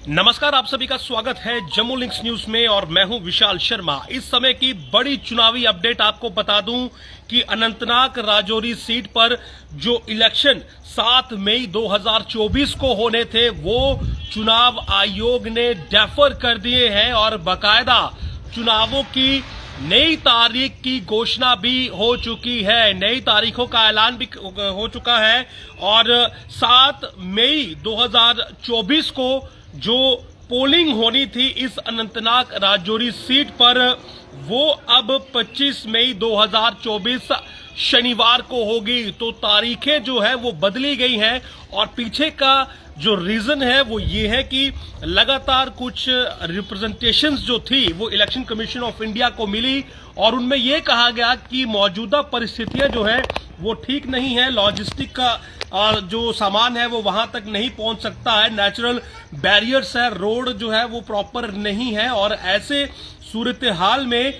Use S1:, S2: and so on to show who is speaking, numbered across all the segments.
S1: नमस्कार, आप सभी का स्वागत है जम्मू लिंक्स न्यूज में और मैं हूं विशाल शर्मा। इस समय की बड़ी चुनावी अपडेट आपको बता दूं कि अनंतनाग राजौरी सीट पर जो इलेक्शन 7 मई 2024 को होने थे वो चुनाव आयोग ने डेफर कर दिए हैं और बाकायदा चुनावों की नई तारीख की घोषणा भी हो चुकी है। नई तारीखों का ऐलान भी हो चुका है और 7 मई 2024 को जो पोलिंग होनी थी इस अनंतनाग राजौरी सीट पर वो अब 25 मई 2024 शनिवार को होगी। तो तारीखें जो है वो बदली गई हैं और पीछे का जो रीजन है वो ये है कि लगातार कुछ रिप्रेजेंटेशंस जो थी वो इलेक्शन कमीशन ऑफ इंडिया को मिली और उनमें ये कहा गया कि मौजूदा परिस्थितियां जो है वो ठीक नहीं है। लॉजिस्टिक का जो सामान है वो वहां तक नहीं पहुंच सकता है, नेचुरल बैरियर्स है, रोड जो है वो प्रॉपर नहीं है और ऐसे सूरत हाल में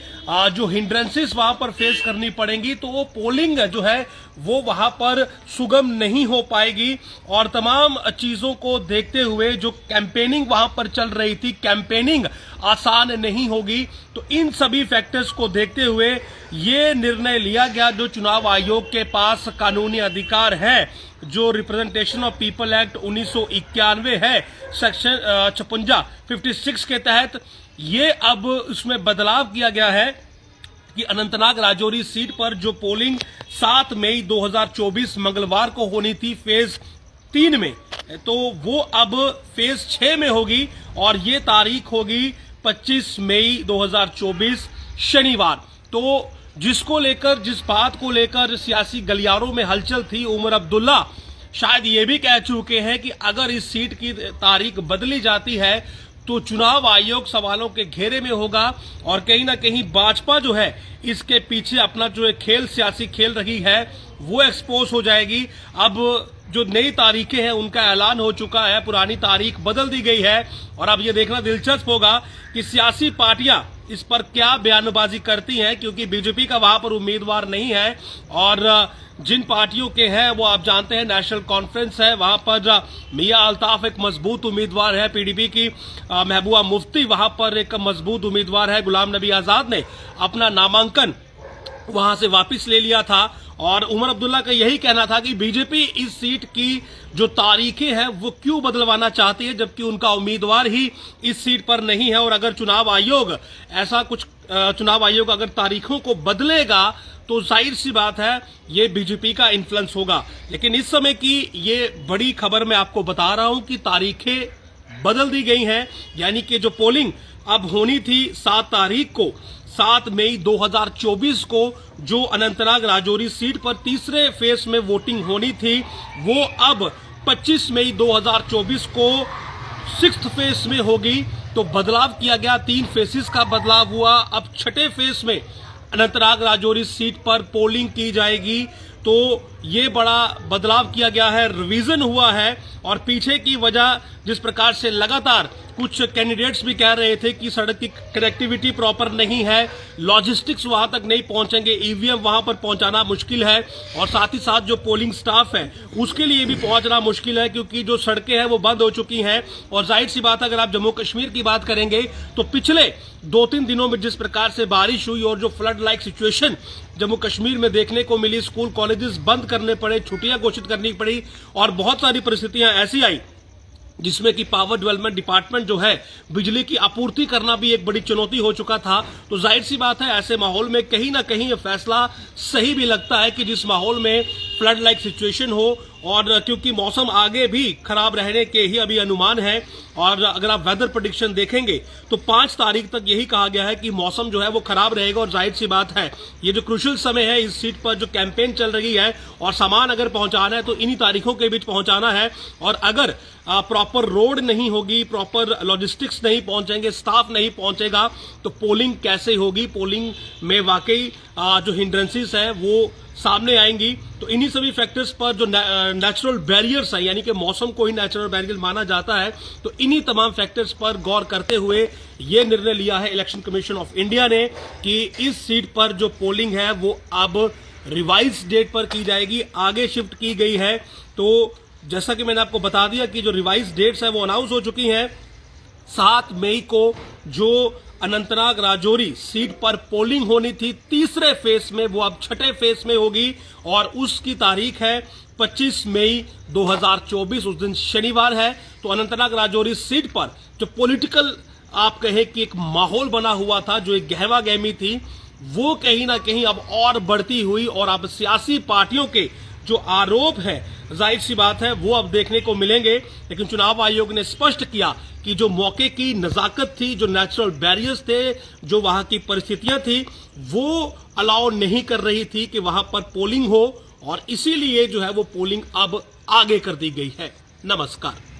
S1: जो हिंड्रेंसेस वहां पर फेस करनी पड़ेंगी तो वो पोलिंग जो है वो वहां पर सुगम नहीं हो पाएगी। और तमाम चीजों को देखते हुए जो कैंपेनिंग वहां पर चल रही थी, कैंपेनिंग आसान नहीं होगी। तो इन सभी फैक्टर्स को देखते हुए ये निर्णय लिया गया, जो चुनाव आयोग के पास कानूनी अधिकार है, जो रिप्रेजेंटेशन ऑफ पीपल एक्ट 1991 है, सेक्शन 56 के तहत ये अब उसमें बदलाव किया गया है कि अनंतनाग राजौरी सीट पर जो पोलिंग 7 मई 2024 मंगलवार को होनी थी फेज 3 में, तो वो अब फेज 6 में होगी और ये तारीख होगी 25 मई 2024 शनिवार। तो जिस बात को लेकर सियासी गलियारों में हलचल थी, उमर अब्दुल्ला शायद ये भी कह चुके हैं कि अगर इस सीट की तारीख बदली जाती है तो चुनाव आयोग सवालों के घेरे में होगा और कहीं ना कहीं भाजपा जो है इसके पीछे अपना जो एक सियासी खेल रही है वो एक्सपोज हो जाएगी। अब जो नई तारीखें हैं उनका ऐलान हो चुका है, पुरानी तारीख बदल दी गई है और अब ये देखना दिलचस्प होगा कि सियासी पार्टियां इस पर क्या बयानबाजी करती हैं, क्योंकि बीजेपी का वहां पर उम्मीदवार नहीं है और जिन पार्टियों के हैं वो आप जानते हैं नेशनल कॉन्फ्रेंस है, वहां पर मियां अल्ताफ एक मजबूत उम्मीदवार है, पीडीपी की महबूबा मुफ्ती वहां पर एक मजबूत उम्मीदवार है, गुलाम नबी आजाद ने अपना नामांकन वहां से वापस ले लिया था और उमर अब्दुल्ला का यही कहना था कि बीजेपी इस सीट की जो तारीखें हैं वो क्यों बदलवाना चाहती है जबकि उनका उम्मीदवार ही इस सीट पर नहीं है। और अगर चुनाव आयोग अगर तारीखों को बदलेगा तो जाहिर सी बात है ये बीजेपी का इन्फ्लुएंस होगा। लेकिन इस समय की ये बड़ी खबर मैं आपको बता रहा हूं कि तारीखें बदल दी गई हैं, यानी कि जो पोलिंग अब होनी थी 7 तारीख को, 7 मई 2024 को जो अनंतनाग राजौरी सीट पर तीसरे फेज में वोटिंग होनी थी वो अब 25 मई 2024 को 6th फेज में होगी। तो बदलाव किया गया, 3 फेसेस का बदलाव हुआ। अब 6ठे फेज में अनंतनाग राजौरी सीट पर पोलिंग की जाएगी। तो ये बड़ा बदलाव किया गया है, रिवीजन हुआ है और पीछे की वजह जिस प्रकार से लगातार कुछ कैंडिडेट्स भी कह रहे थे कि सड़क की कनेक्टिविटी प्रॉपर नहीं है, लॉजिस्टिक्स वहां तक नहीं पहुंचेंगे, ईवीएम वहां पर पहुंचाना मुश्किल है और साथ ही साथ जो पोलिंग स्टाफ है उसके लिए भी पहुंचना मुश्किल है क्योंकि जो सड़कें हैं वो बंद हो चुकी हैं। और जाहिर सी बात अगर आप जम्मू कश्मीर की बात करेंगे तो पिछले 2-3 दिनों में जिस प्रकार से बारिश हुई और जो flood like situation Jammu Kashmir में देखने को मिली, स्कूल कॉलेजेस बंद करने पड़े, छुट्टियां घोषित करनी पड़ी और बहुत सारी परिस्थितियां ऐसी आई जिसमें कि पावर डेवलपमेंट डिपार्टमेंट जो है बिजली की आपूर्ति करना भी एक बड़ी चुनौती हो चुका था। तो जाहिर सी बात है ऐसे माहौल में कहीं ना कहीं ये फैसला सही भी लगता है कि जिस माहौल में फ्लड लाइक सिचुएशन हो और क्योंकि मौसम आगे भी खराब रहने के ही अभी अनुमान है और अगर आप वेदर प्रेडिक्शन देखेंगे तो 5 तारीख तक यही कहा गया है कि मौसम जो है वो खराब रहेगा। और जाहिर सी बात है ये जो क्रूशियल समय है, इस सीट पर जो कैंपेन चल रही है और सामान अगर पहुंचाना है तो इन्हीं तारीखों के बीच पहुंचाना है और अगर प्रॉपर रोड नहीं होगी, प्रॉपर लॉजिस्टिक्स नहीं पहुंचेंगे, स्टाफ नहीं पहुंचेगा तो पोलिंग कैसे होगी। पोलिंग में वाकई जो हिंड्रेंसेस है वो सामने आएंगी। तो इन्हीं सभी फैक्टर्स पर जो नेचुरल बैरियर्स है, यानी कि मौसम को ही नेचुरल बैरियर माना जाता है, तो इन्हीं तमाम फैक्टर्स पर गौर करते हुए ये निर्णय लिया है इलेक्शन कमीशन ऑफ इंडिया ने कि इस सीट पर जो पोलिंग है वो अब रिवाइज डेट पर की जाएगी, आगे शिफ्ट की गई है। तो जैसा कि मैंने आपको बता दिया कि जो रिवाइज डेट्स है वो अनाउंस हो चुकी हैं 7 मई को जो अनंतनाग राजौरी सीट पर पोलिंग होनी थी तीसरे फेस में, वो अब छठे फेस में होगी और उसकी तारीख है 25 मई 2024। उस दिन शनिवार है। तो अनंतनाग राजौरी सीट पर जो पॉलिटिकल आप कहें कि एक माहौल बना हुआ था, जो एक गहमा गहमी थी, वो कहीं ना कहीं अब और बढ़ती हुई और अब सियासी पार्टियों के जो आरोप है, जाहिर सी बात है वो अब देखने को मिलेंगे। लेकिन चुनाव आयोग ने स्पष्ट किया कि जो मौके की नजाकत थी, जो नेचुरल बैरियर्स थे, जो वहां की परिस्थितियां थी, वो अलाउ नहीं कर रही थी कि वहां पर पोलिंग हो और इसीलिए जो है वो पोलिंग अब आगे कर दी गई है। नमस्कार।